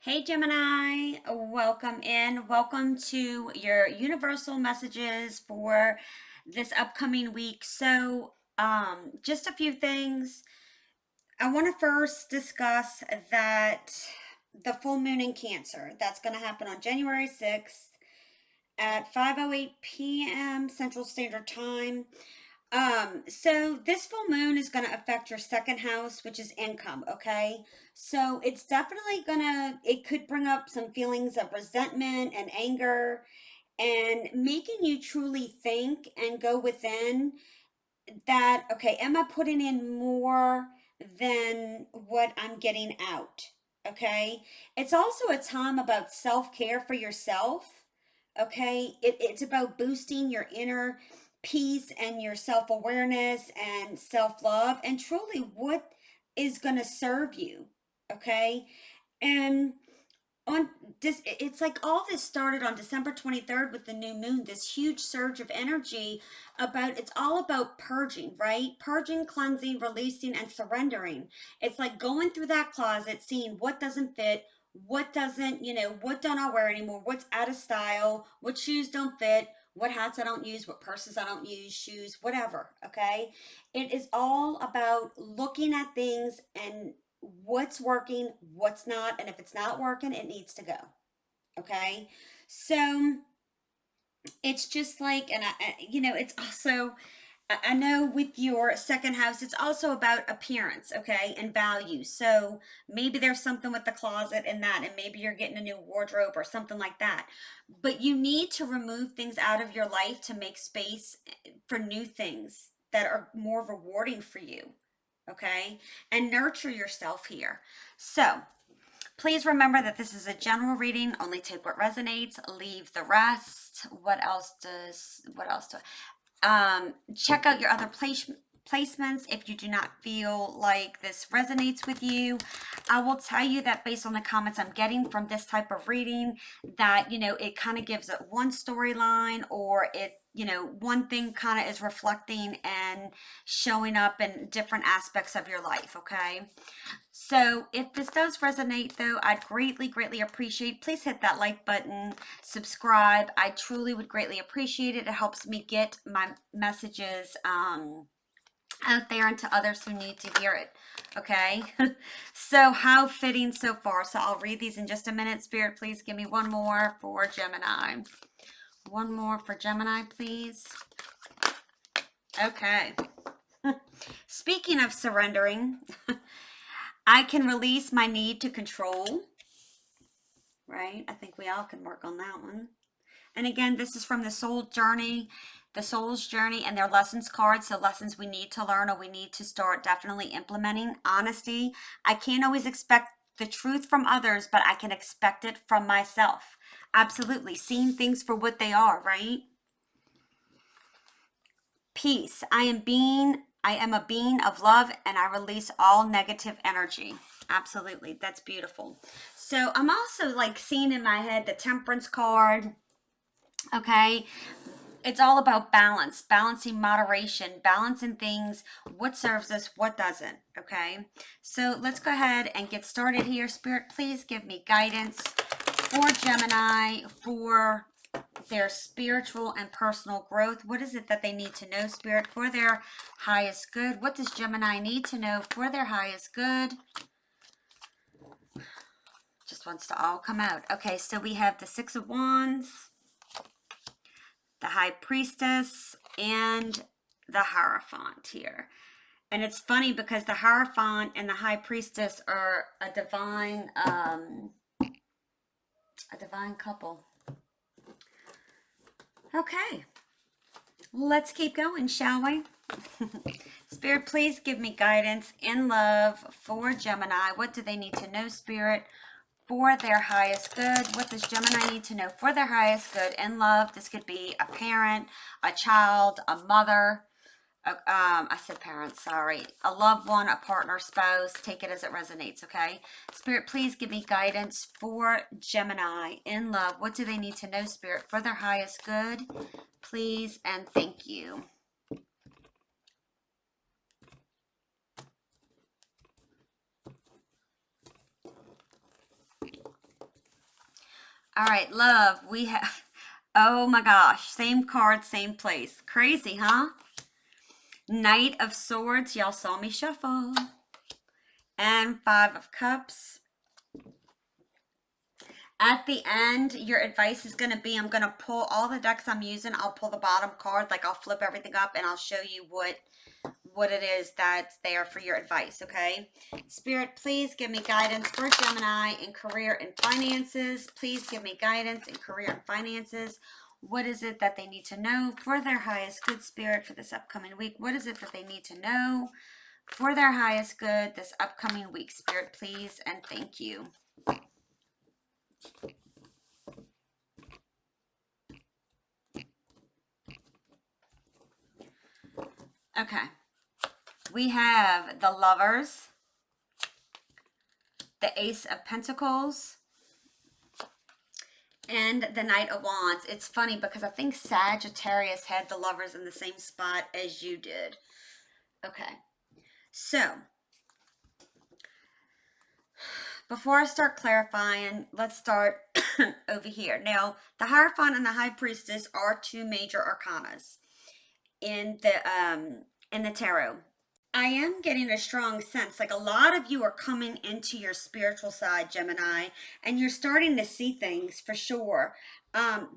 Hey Gemini, welcome in. Welcome to your universal messages for this upcoming week. Just a few things. I want to first discuss that the full moon in Cancer that's going to happen on January 6th at 5:08 p.m. Central Standard Time. So this full moon is going to affect your second house, which is income, okay? So it's definitely it could bring up some feelings of resentment and anger and making you truly think and go within that, okay, am I putting in more than what I'm getting out? Okay. It's also a time about self care for yourself. Okay. It's about boosting your inner peace and your self awareness and self love and truly what is going to serve you. Okay. And on this, it's like all this started on December 23rd with the new moon, this huge surge of energy about, it's all about purging, right? Purging, cleansing, releasing, and surrendering. It's like going through that closet, seeing what doesn't fit, what doesn't, what don't I wear anymore, what's out of style, what shoes don't fit, what hats I don't use, what purses I don't use, shoes, whatever. Okay. It is all about looking at things and what's working, what's not, and if it's not working, it needs to go. Okay. So it's just like, it's also, I know with your second house, it's also about appearance, okay, and value. So maybe there's something with the closet and that, and maybe you're getting a new wardrobe or something like that. But you need to remove things out of your life to make space for new things that are more rewarding for you, okay, and nurture yourself here. So, please remember that this is a general reading. Only take what resonates, leave the rest. What else do check out your other placements if you do not feel like this resonates with you. I will tell you that based on the comments I'm getting from this type of reading, that, it kind of gives it one storyline, or one thing kind of is reflecting and showing up in different aspects of your life, okay? So if this does resonate though, I'd greatly appreciate, please hit that like button, subscribe. I truly would greatly appreciate it. It helps me get my messages out there and to others who need to hear it. Okay. So how fitting so far. So I'll read these in just a minute. Spirit, please give me one more for Gemini. One more for Gemini, please. Okay. Speaking of surrendering, I can release my need to control, right? I think we all can work on that one. And again, this is from the soul's journey and their lessons cards. So lessons we need to learn or we need to start definitely implementing. Honesty. I can't always expect the truth from others, but I can expect it from myself. Absolutely. Seeing things for what they are, right? Peace. I am a being of love and I release all negative energy. Absolutely. That's beautiful. So I'm also like seeing in my head the temperance card. Okay. It's all about balance, balancing moderation, balancing things, what serves us, what doesn't. Okay. So let's go ahead and get started here. Spirit, please give me guidance for Gemini for their spiritual and personal growth. What is it that they need to know, Spirit, for their highest good? What does Gemini need to know for their highest good? Just wants to all come out. Okay, so we have the Six of Wands, the High Priestess, and the Hierophant here. And it's funny because the Hierophant and the High Priestess are a divine couple. Okay, let's keep going, shall we? Spirit, please give me guidance in love for Gemini. What do they need to know, Spirit, for their highest good? What does Gemini need to know for their highest good in love? This could be a parent, a child, a mother. I said parents, sorry. A loved one, a partner, spouse. Take it as it resonates, okay? Spirit, please give me guidance for Gemini in love. What do they need to know, Spirit, for their highest good? Please and thank you. All right, love, we have, oh my gosh, same card, same place. Crazy, huh? Knight of Swords, y'all saw me shuffle. And Five of Cups. At the end, your advice is going to be, I'm going to pull all the decks I'm using. I'll pull the bottom card, like I'll flip everything up and I'll show you what it is that's there for your advice, okay? Spirit, please give me guidance for Gemini in career and finances. Please give me guidance in career and finances. What is it that they need to know for their highest good, Spirit, for this upcoming week? What is it that they need to know for their highest good this upcoming week, Spirit, please, and thank you. Okay. We have the Lovers, the Ace of Pentacles, and the Knight of Wands. It's funny because I think Sagittarius had the Lovers in the same spot as you did. Okay. So, before I start clarifying, let's start over here. Now, the Hierophant and the High Priestess are two major arcanas in the tarot. I am getting a strong sense, like a lot of you are coming into your spiritual side, Gemini, and you're starting to see things for sure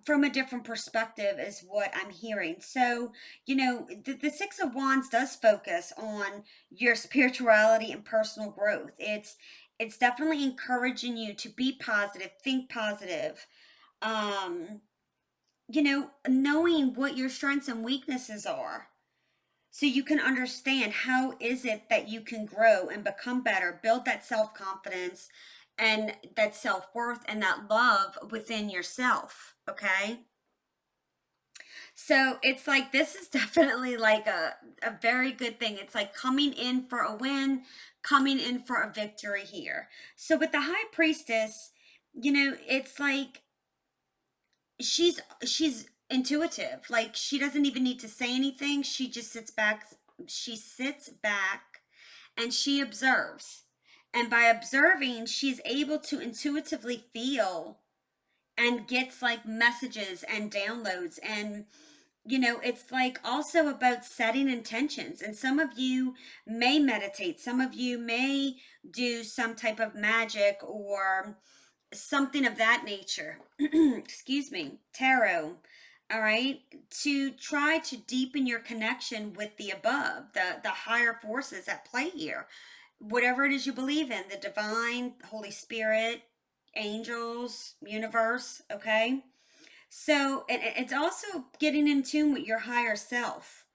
from a different perspective, is what I'm hearing. So, the Six of Wands does focus on your spirituality and personal growth. It's definitely encouraging you to be positive, think positive. Knowing what your strengths and weaknesses are, so you can understand how is it that you can grow and become better, build that self-confidence and that self-worth and that love within yourself, okay? So it's like this is definitely like a very good thing. It's like coming in for a win, coming in for a victory here. So with the High Priestess, it's like she's intuitive. Like she doesn't even need to say anything. She sits back and she observes. And by observing, she's able to intuitively feel and gets like messages and downloads. And it's like also about setting intentions. And some of you may meditate, some of you may do some type of magic or something of that nature. Excuse me, tarot. All right, to try to deepen your connection with the above, the higher forces at play here, whatever it is you believe in, the divine, Holy Spirit, angels, universe. Okay, so it's also getting in tune with your higher self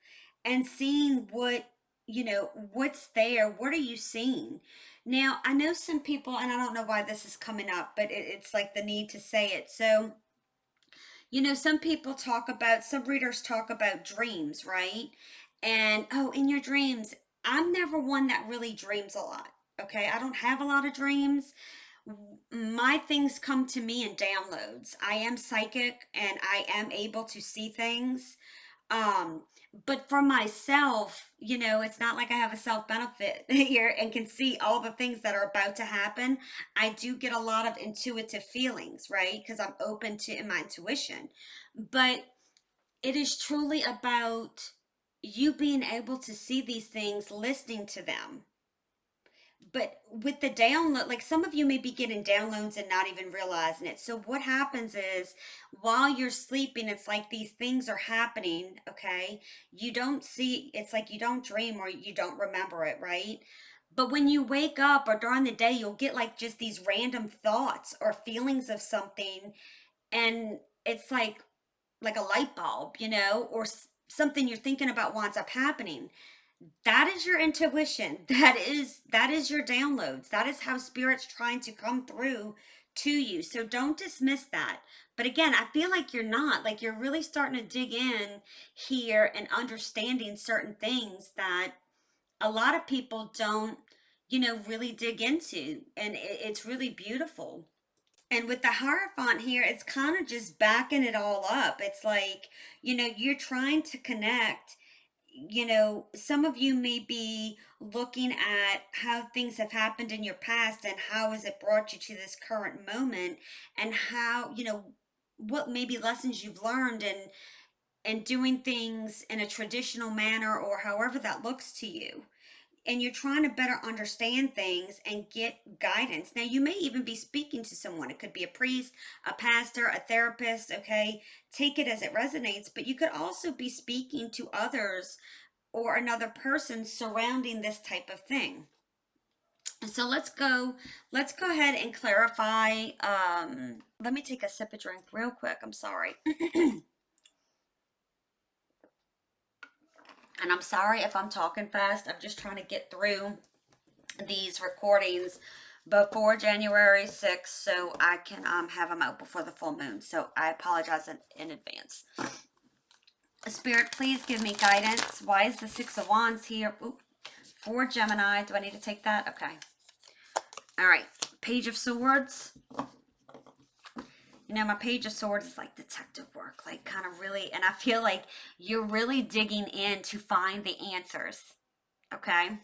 and seeing what's there. What are you seeing? Now, I know some people, and I don't know why this is coming up, but it's like the need to say it. So, some readers talk about dreams, right? And, oh, in your dreams, I'm never one that really dreams a lot. Okay, I don't have a lot of dreams. My things come to me in downloads. I am psychic and I am able to see things. Um, but for myself, it's not like I have a self benefit here and can see all the things that are about to happen. I do get a lot of intuitive feelings, right? Because I'm open to in my intuition. But it is truly about you being able to see these things, listening to them. But with the download, like some of you may be getting downloads and not even realizing it. So what happens is while you're sleeping, it's like these things are happening, okay? You don't see, it's like you don't dream or you don't remember it, right? But when you wake up or during the day, you'll get like just these random thoughts or feelings of something. And it's like a light bulb, or something you're thinking about winds up happening. That is your intuition. That is your downloads. That is how spirit's trying to come through to you. So don't dismiss that. But again, I feel like you're not. Like you're really starting to dig in here and understanding certain things that a lot of people don't, really dig into. And it's really beautiful. And with the Hierophant here, it's kind of just backing it all up. It's like, you're trying to connect some of you may be looking at how things have happened in your past and how has it brought you to this current moment, and how, what maybe lessons you've learned, and doing things in a traditional manner or however that looks to you, and you're trying to better understand things and get guidance. Now, you may even be speaking to someone. It could be a priest, a pastor, a therapist, okay? Take it as it resonates, but you could also be speaking to others or another person surrounding this type of thing. So let's go ahead and clarify. Let me take a sip of drink real quick. I'm sorry. And I'm sorry if I'm talking fast. I'm just trying to get through these recordings before January 6th so I can have them out before the full moon. So I apologize in advance. Spirit, please give me guidance. Why is the Six of Wands here? Ooh, for Gemini. Do I need to take that? Okay. All right. Page of Swords. My Page of Swords is like detective work, like kind of really, and I feel like you're really digging in to find the answers. Okay.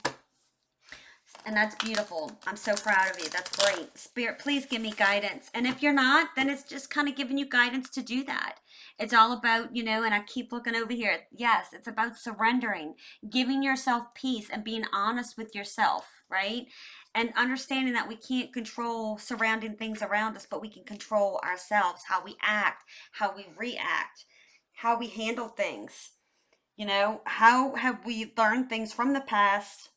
And that's beautiful. I'm so proud of you. That's great. Spirit, please give me guidance. And if you're not, then it's just kind of giving you guidance to do that. It's all about, and I keep looking over here. Yes, it's about surrendering, giving yourself peace and being honest with yourself, right? And understanding that we can't control surrounding things around us, but we can control ourselves, how we act, how we react, how we handle things. How have we learned things from the past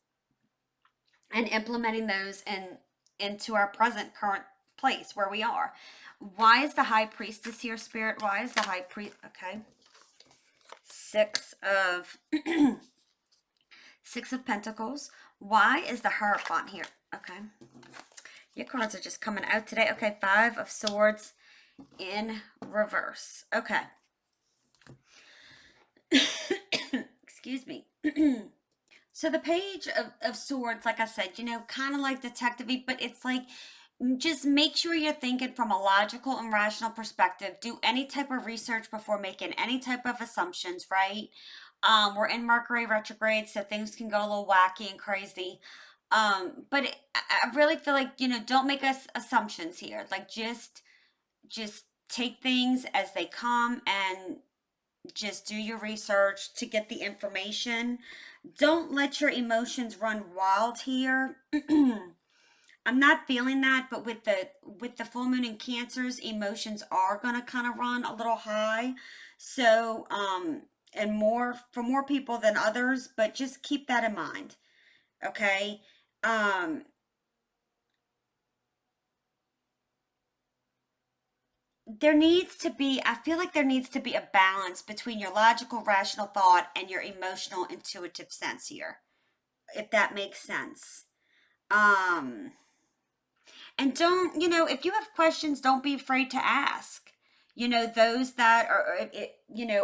and implementing those into our present current place where we are. Why is the high priestess here, Spirit? Why is the high priest? Okay. Six of Pentacles. Why is the Hierophant here? Okay. Your cards are just coming out today. Okay, Five of Swords in reverse. Okay. Excuse me. So the Page of Swords, like I said, kind of like detective-y, but it's like, just make sure you're thinking from a logical and rational perspective. Do any type of research before making any type of assumptions, right? We're in Mercury retrograde, so things can go a little wacky and crazy. But I really feel like, don't make us assumptions here. Like, just take things as they come and just do your research to get the information. Don't let your emotions run wild here. I'm not feeling that, but with the full moon in Cancers, emotions are gonna kind of run a little high. So, and more for more people than others, but just keep that in mind. Okay. Um, I feel like there needs to be a balance between your logical, rational thought and your emotional, intuitive sense here, if that makes sense. Um, And don't, if you have questions, don't be afraid to ask. Those that are,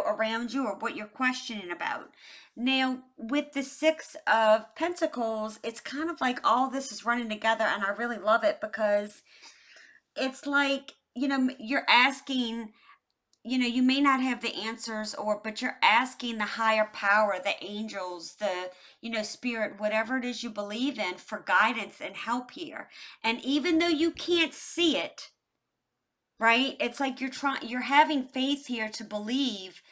around you or what you're questioning about. Now, with the Six of Pentacles, it's kind of like all this is running together, and I really love it because it's like, you're asking, you may not have the answers, but you're asking the higher power, the angels, the, spirit, whatever it is you believe in, for guidance and help here. And even though you can't see it, right? It's like you're having faith here to believe,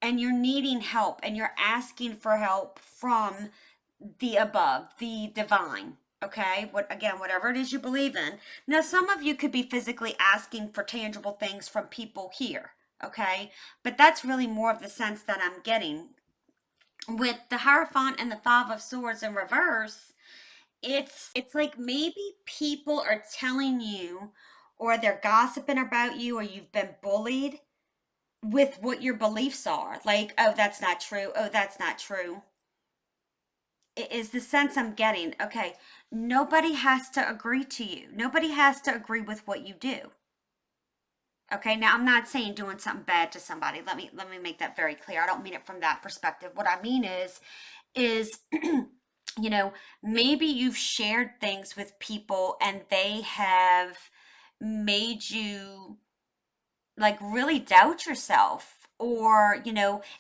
and you're needing help, and you're asking for help from the above, the divine. Okay, whatever it is you believe in. Now, some of you could be physically asking for tangible things from people here. Okay, but that's really more of the sense that I'm getting. With the Hierophant and the Five of Swords in reverse, it's like maybe people are telling you, or they're gossiping about you, or you've been bullied with what your beliefs are. Like, oh, that's not true. Oh, that's not true. It is the sense I'm getting. Okay, nobody has to agree to you. Nobody has to agree with what you do. Okay, now I'm not saying doing something bad to somebody. Let me make that very clear. I don't mean it from that perspective. What I mean is maybe you've shared things with people and they have made you like really doubt yourself, or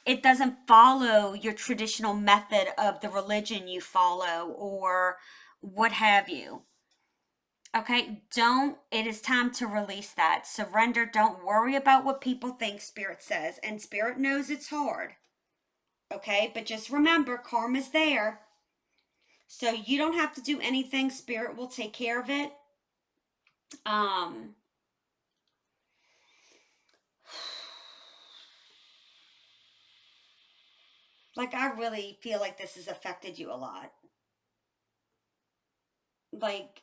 it doesn't follow your traditional method of the religion you follow, or what have you. Okay, don't, it is time to release that. Surrender. Don't worry about what people think, Spirit says. And Spirit knows it's hard. Okay, but just remember, karma's there. So you don't have to do anything. Spirit will take care of it. Um, like I really feel like this has affected you a lot. Like,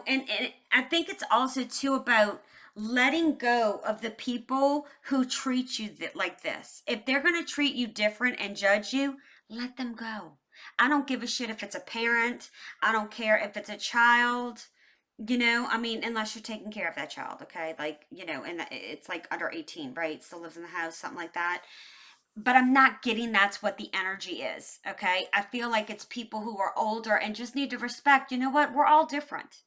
and I think it's also too about letting go of the people who treat you like this. If they're going to treat you different and judge you, let them go. I don't give a shit if it's a parent. I don't care if it's a child. I mean, unless you're taking care of that child, okay? Like, and it's like under 18, right? Still lives in the house, something like that. But I'm not getting that's what the energy is, okay? I feel like it's people who are older and just need to respect, you know what? We're all different.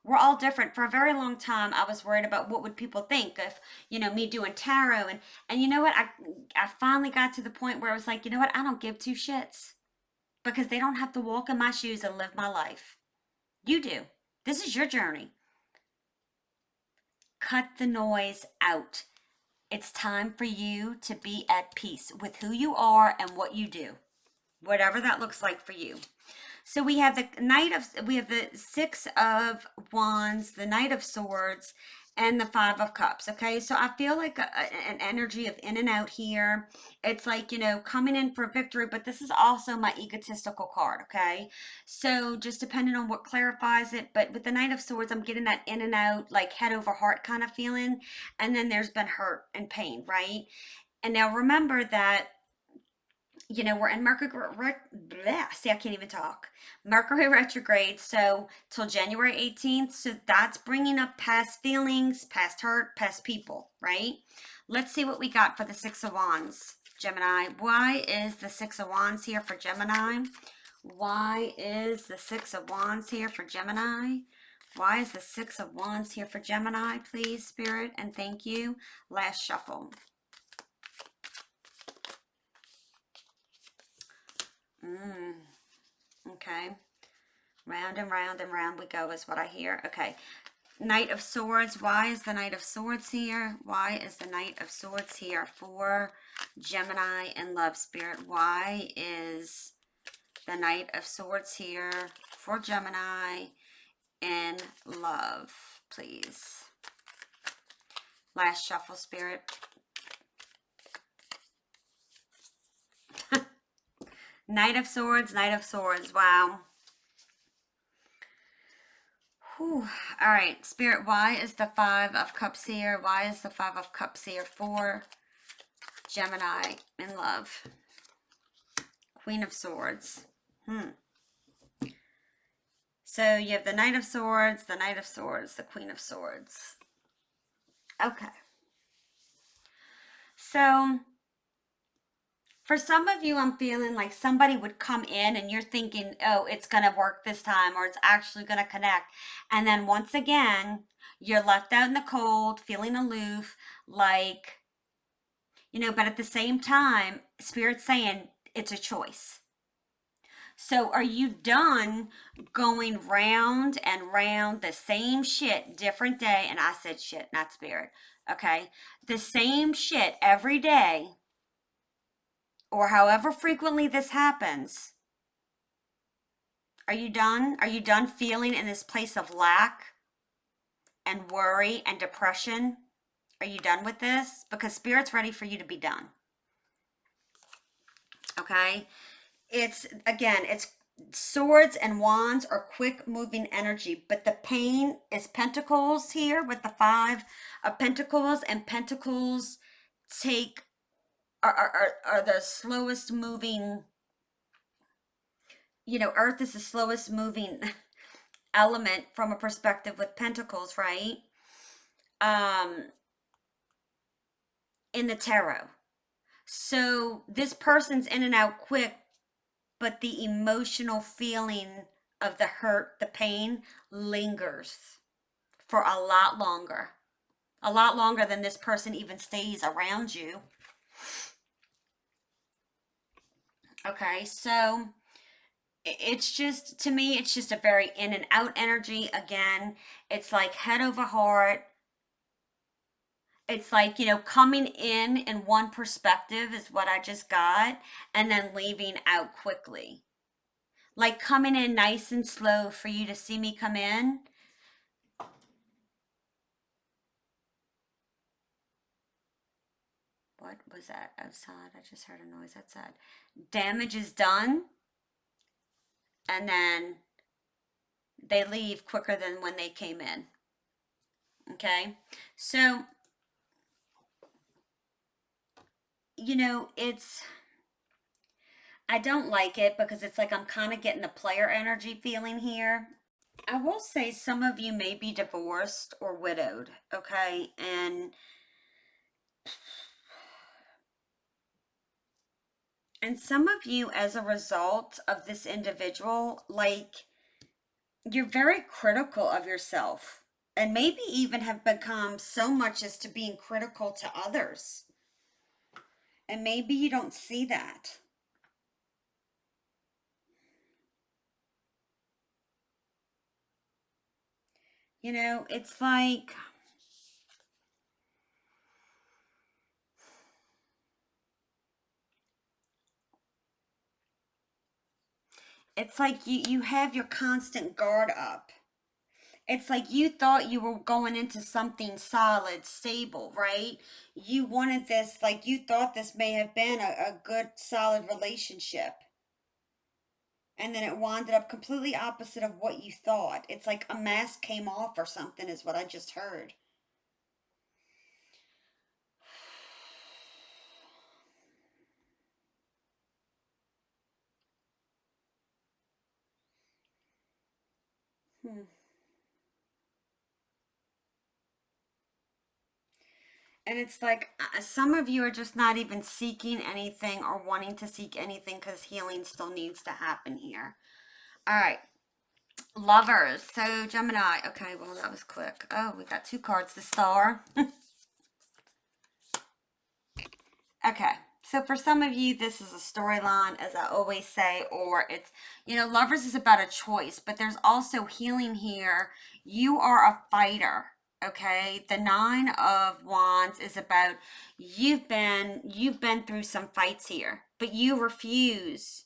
We're all different. For a very long time, I was worried about what would people think of, me doing tarot, and you know what? I finally got to the point where I was like, you know what? I don't give two shits because they don't have to walk in my shoes and live my life. You do. This is your journey. Cut the noise out. It's time for you to be at peace with who you are and what you do, whatever that looks like for you. So we have the Six of Wands, the Knight of Swords, and the Five of Cups. Okay, so I feel like an energy of in and out here. It's like, coming in for victory, but this is also my egotistical card. Okay, so just depending on what clarifies it. But with the Knight of Swords, I'm getting that in and out, like head over heart kind of feeling. And then there's been hurt and pain, right? And now remember that we're in see, I can't even talk. Mercury retrograde, so till January 18th. So that's bringing up past feelings, past hurt, past people, right? Let's see what we got for the Six of Wands, Gemini. Why is the Six of Wands here for Gemini? Why is the Six of Wands here for Gemini? Why is the Six of Wands here for Gemini? Please, Spirit, and thank you. Last shuffle. Okay. Round and round and round we go is what I hear. Okay. Knight of Swords. Why is the Knight of Swords here? Why is the Knight of Swords here for Gemini and Love, Spirit? Why is the Knight of Swords here for Gemini and Love, please? Last shuffle, Spirit. Knight of Swords, Knight of Swords. Wow. Whew. All right, Spirit, why is the Five of Cups here? Why is the Five of Cups here for Gemini in Love? Queen of Swords. So you have the Knight of Swords, the Knight of Swords, the Queen of Swords. Okay. So for some of you, I'm feeling like somebody would come in and you're thinking, oh, it's going to work this time, or it's actually going to connect. And then once again, you're left out in the cold, feeling aloof, like, but at the same time, Spirit's saying it's a choice. So are you done going round and round the same shit, different day? And I said shit, not Spirit. Okay. The same shit every day, or however frequently this happens. Are you done? Are you done feeling in this place of lack and worry and depression? Are you done with this? Because Spirit's ready for you to be done. Okay. It's swords and wands are quick moving energy, but the pain is pentacles here with the Five of Pentacles, and pentacles take are the slowest moving. Earth is the slowest moving element from a perspective with pentacles, right? Um, in the tarot. So this person's in and out quick, but the emotional feeling of the hurt, the pain lingers. for a lot longer than this person even stays around you. Okay, so it's just, to me, it's just a very in and out energy. Again, it's like head over heart. It's like, coming in one perspective is what I just got, and then leaving out quickly. Like coming in nice and slow for you to see me come in. What was that outside? I just heard a noise outside. Damage is done, and then they leave quicker than when they came in. Okay? So, it's, I don't like it because it's like I'm kind of getting a player energy feeling here. I will say some of you may be divorced or widowed, okay? And some of you, as a result of this individual, like, you're very critical of yourself, and maybe even have become so much as to being critical to others. And maybe you don't see that. It's like, you have your constant guard up. It's like you thought you were going into something solid, stable, right? You wanted this, like you thought this may have been a good, solid relationship. And then it wound up completely opposite of what you thought. It's like a mask came off or something, is what I just heard. Hmm. And it's like some of you are just not even seeking anything or wanting to seek anything because healing still needs to happen here. All right. Lovers. So, Gemini. Okay, well, that was quick. Oh, we got two cards. The Star. Okay. So for some of you, this is a storyline, as I always say, or it's, lovers is about a choice, but there's also healing here. You are a fighter. Okay. The Nine of Wands is about you've been through some fights here, but you refuse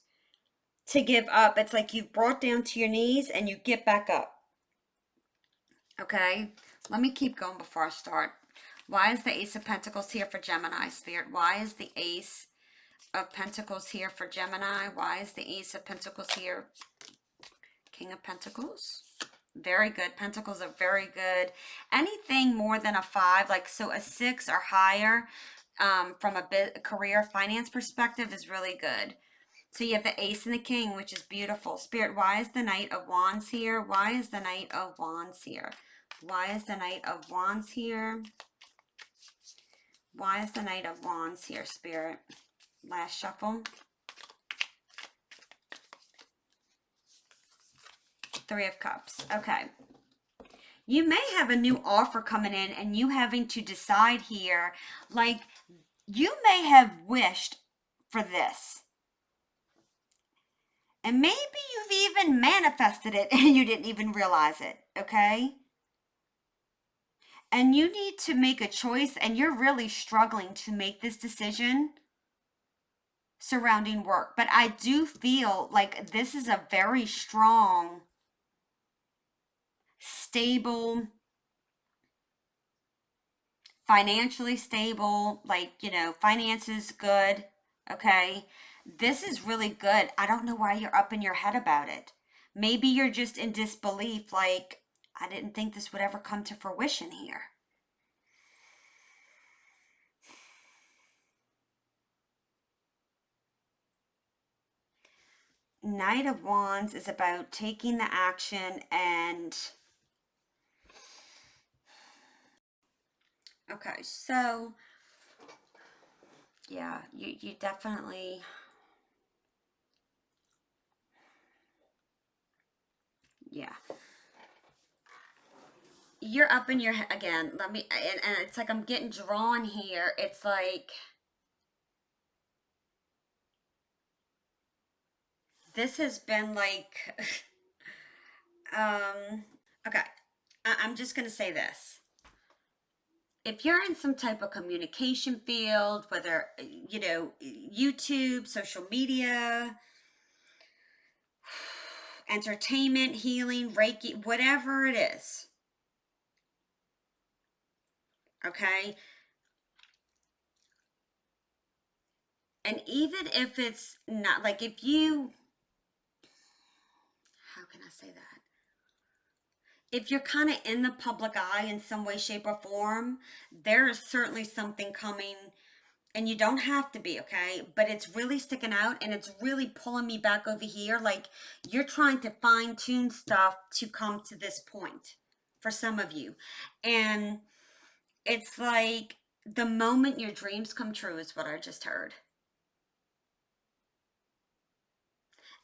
to give up. It's like you've brought down to your knees and you get back up. Okay. Let me keep going before I start. Why is the Ace of Pentacles here for Gemini, Spirit? Why is the Ace of Pentacles here for Gemini? Why is the Ace of Pentacles here? King of Pentacles. Very good. Pentacles are very good. Anything more than a 5, like so a 6 or higher, from a career finance perspective is really good. So you have the Ace and the King, which is beautiful. Spirit, why is the Knight of Wands here? Why is the Knight of Wands here? Why is the Knight of Wands here? Why is the Knight of Wands here, Spirit? Last shuffle. Three of Cups. Okay. You may have a new offer coming in and you having to decide here, like you may have wished for this. And maybe you've even manifested it and you didn't even realize it, okay? And you need to make a choice and you're really struggling to make this decision surrounding work. But I do feel like this is a very strong, stable, financially stable, like, finances good, okay? This is really good. I don't know why you're up in your head about it. Maybe you're just in disbelief, like, I didn't think this would ever come to fruition here. Knight of Wands is about taking the action and okay, so yeah, you definitely, yeah. you're up in your head again. And it's like I'm getting drawn here. It's like this has been like, um, okay. I'm just gonna say this. If you're in some type of communication field, whether, YouTube, social media, entertainment, healing, Reiki, whatever it is, okay? And even if it's not, like, if you, how can I say that? If you're kind of in the public eye in some way, shape, or form, there is certainly something coming, and you don't have to be, okay? But it's really sticking out and it's really pulling me back over here. Like you're trying to fine tune stuff to come to this point for some of you. And it's like the moment your dreams come true is what I just heard.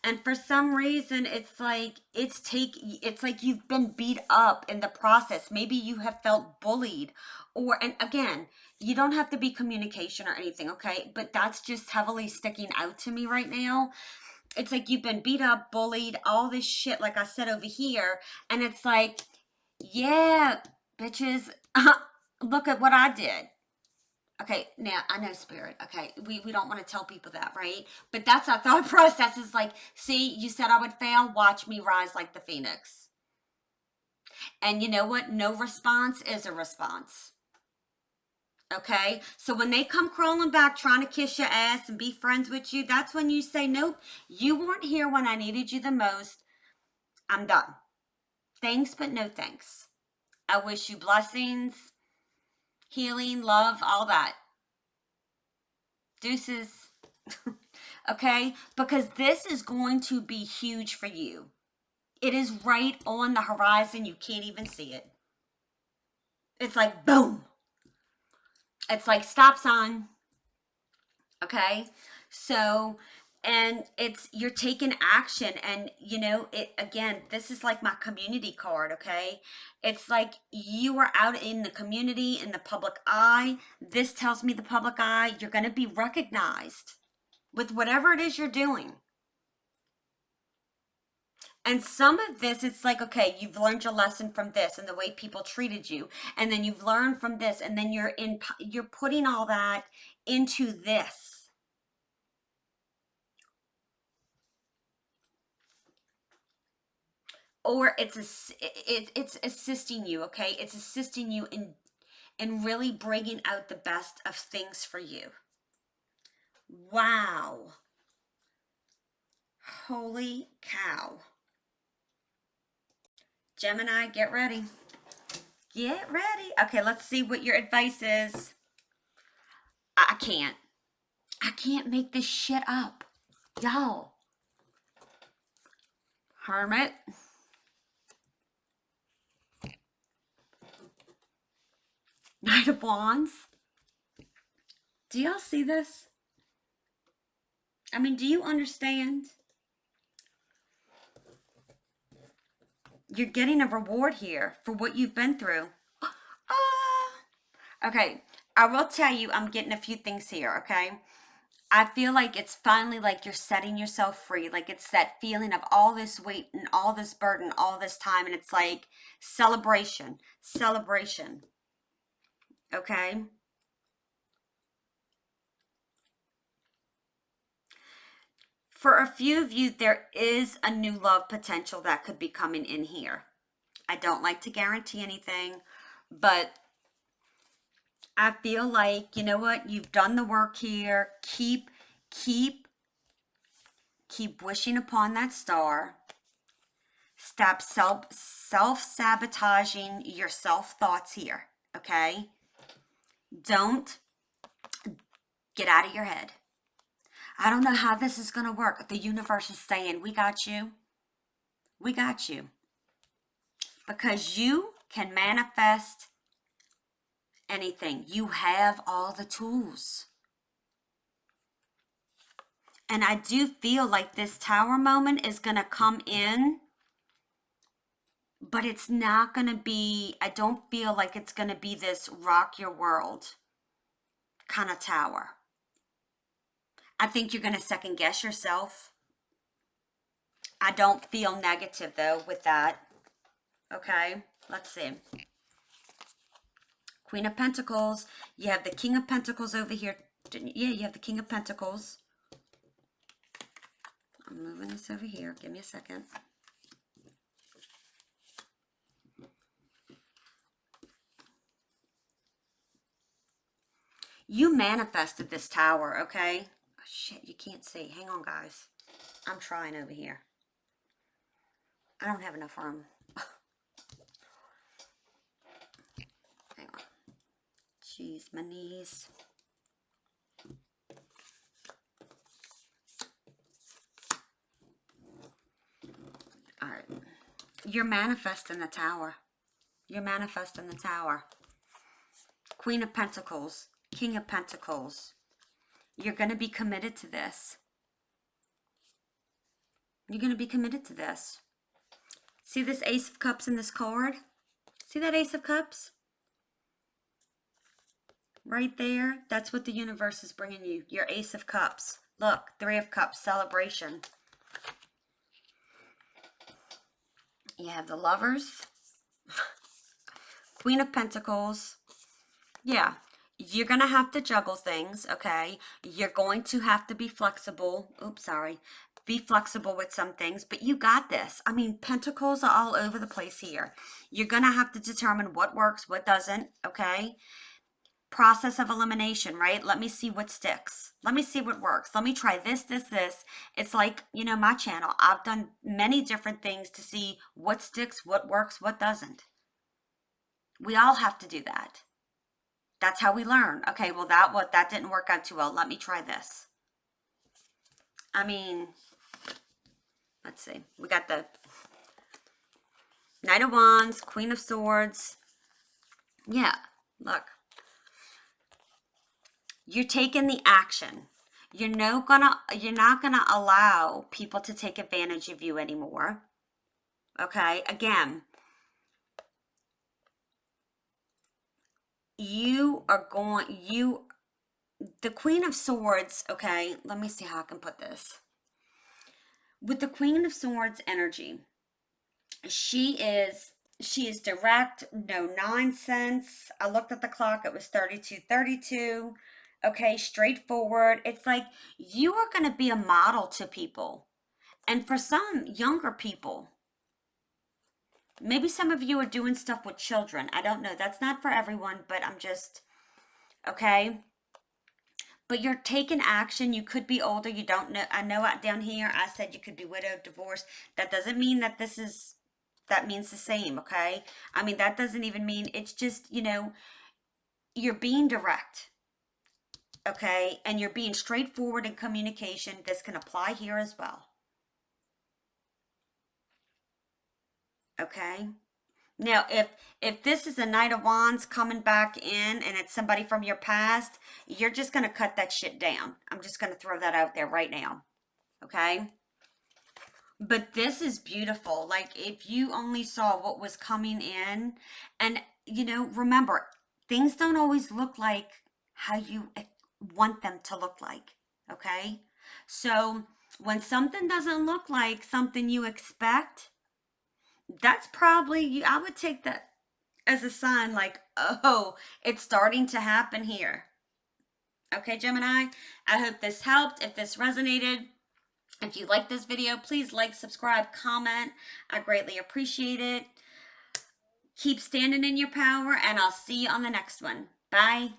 And for some reason it's like you've been beat up in the process. Maybe you have felt bullied, or, and again, you don't have to be communication or anything, okay? But that's just heavily sticking out to me right now. It's like you've been beat up, bullied, all this shit, like I said over here. And it's like, yeah, bitches, look at what I did. Okay, now I know, spirit. Okay, we don't want to tell people that, right? But that's our thought process, is like, see, you said I would fail, watch me rise like the phoenix. And you know what? No response is a response. Okay, so when they come crawling back trying to kiss your ass and be friends with you, that's when you say, nope, you weren't here when I needed you the most. I'm done. Thanks, but no thanks. I wish you blessings, healing, love, all that. Deuces. Okay? Because this is going to be huge for you. It is right on the horizon. You can't even see it. It's like boom. It's like stop sign. Okay? So, and it's, you're taking action, and it again, this is like my community card, okay? It's like you are out in the community, in the public eye. This tells me the public eye, you're going to be recognized with whatever it is you're doing. And some of this, it's like, okay, you've learned your lesson from this and the way people treated you. And then you've learned from this. And then you're putting all that into this. Or it's assisting you, okay? It's assisting you in really bringing out the best of things for you. Wow. Holy cow. Gemini, get ready. Get ready. Okay, let's see what your advice is. I can't. I can't make this shit up. Y'all. Hermit. Knight of Wands. Do y'all see this? I mean, do you understand? You're getting a reward here for what you've been through. Okay, I will tell you, I'm getting a few things here, okay? I feel like it's finally like you're setting yourself free. Like it's that feeling of all this weight and all this burden, all this time. And it's like celebration, celebration. Okay? For a few of you, there is a new love potential that could be coming in here. I don't like to guarantee anything, but I feel like, you know what? You've done the work here. Keep, keep wishing upon that star. Stop self-sabotaging your self-thoughts here, okay? Don't get out of your head. I don't know how this is going to work. The universe is saying, we got you. We got you. Because you can manifest anything. You have all the tools. And I do feel like this tower moment is going to come in but it's not going to be, I don't feel like it's going to be this rock your world kind of tower. I think you're going to second guess yourself. I don't feel negative though with that. Okay, let's see. Queen of Pentacles. You have the King of Pentacles over here. Yeah, you have the King of Pentacles. I'm moving this over here. Give me a second. You manifested this tower, okay? Oh, shit, you can't see. Hang on, guys. I'm trying over here. I don't have enough room. Hang on. Jeez, my knees. All right. You're manifesting the tower. You're manifesting the tower. Queen of Pentacles. King of Pentacles. You're going to be committed to this. You're going to be committed to this. See this Ace of Cups in this card? See that Ace of Cups? Right there. That's what the universe is bringing you. Your Ace of Cups. Look, Three of Cups. Celebration. You have the Lovers. Queen of Pentacles. Yeah. You're going to have to juggle things, okay? You're going to have to be flexible. Oops, sorry. Be flexible with some things, but you got this. I mean, pentacles are all over the place here. You're going to have to determine what works, what doesn't, okay? Process of elimination, right? Let me see what sticks. Let me see what works. Let me try this. It's like, you know, my channel. I've done many different things to see what sticks, what works, what doesn't. We all have to do that. That's how we learn. Okay, well, that didn't work out too well. Let me try this. I mean, let's see. We got the Knight of Wands, Queen of Swords. Yeah, look. You're taking the action. You're not gonna allow people to take advantage of you anymore. Okay, again, the Queen of Swords, okay, let me see how I can put this. With the Queen of Swords energy, she is direct, no nonsense. I looked at the clock, it was 32:32. Okay, straightforward. It's like you are going to be a model to people. And for some younger people, maybe some of you are doing stuff with children. I don't know. That's not for everyone, but I'm just, okay? But you're taking action. You could be older. You don't know. I know down here I said you could be widowed, divorced. That doesn't mean that that means the same, okay? I mean, that doesn't even mean, it's just, you know, you're being direct, okay? And you're being straightforward in communication. This can apply here as well, okay? Now, if this is a Knight of Wands coming back in and it's somebody from your past, you're just going to cut that shit down. I'm just going to throw that out there right now, okay? But this is beautiful. Like, if you only saw what was coming in, and, you know, remember, things don't always look like how you want them to look like, okay? So when something doesn't look like something you expect, that's probably, I would take that as a sign like, oh, it's starting to happen here. Okay, Gemini, I hope this helped. If this resonated, if you like this video, please like, subscribe, comment. I greatly appreciate it. Keep standing in your power, and I'll see you on the next one. Bye.